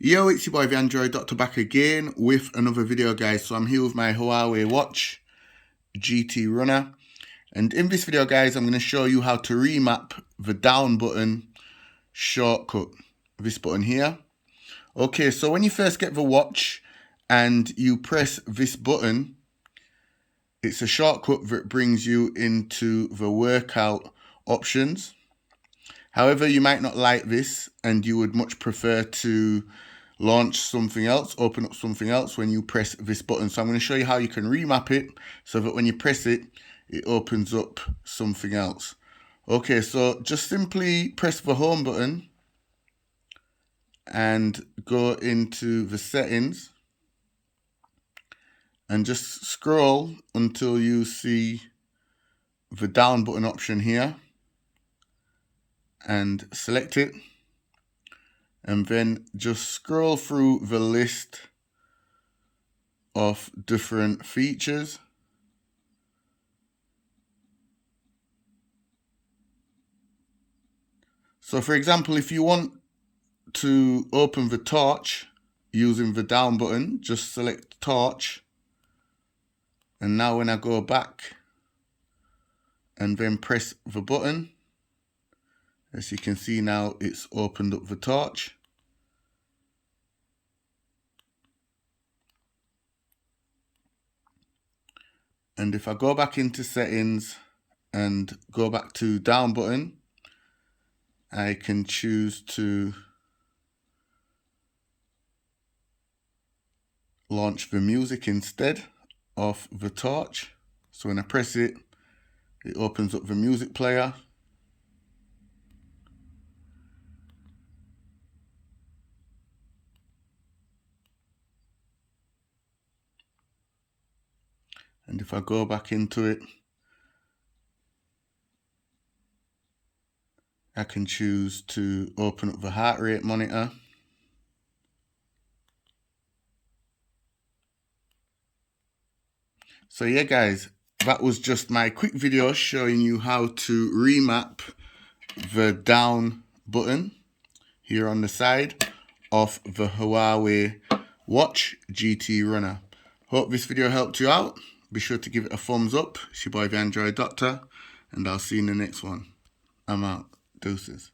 Yo, it's your boy the Android Doctor back again with another video, guys. So I'm here with my Huawei watch GT Runner, and in this video, guys, I'm going to show you how to remap the down button shortcut, this button here. Okay, so when you first get the watch and you press this button, it's a shortcut that brings you into the workout options. However, you might not like this and you would much prefer to launch something else, open up something else when you press this button. So I'm going to show you how you can remap it so that when you press it, it opens up something else. Okay, so just simply press the home button and go into the settings and just scroll until you see the down button option here and select it. And then just scroll through the list of different features. So for example, if you want to open the torch using the down button, just select torch. And now when I go back and then press the button, as you can see now, it's opened up the torch. And if I go back into settings and go back to down button, I can choose to launch the music instead of the torch. So when I press it, it opens up the music player. And if I go back into it, I can choose to open up the heart rate monitor. So yeah, guys, that was just my quick video showing you how to remap the down button here on the side of the Huawei watch GT Runner. Hope this video helped you out. Be sure to give it a thumbs up. It's your boy the Android Doctor, and I'll see you in the next one. I'm out. Deuces.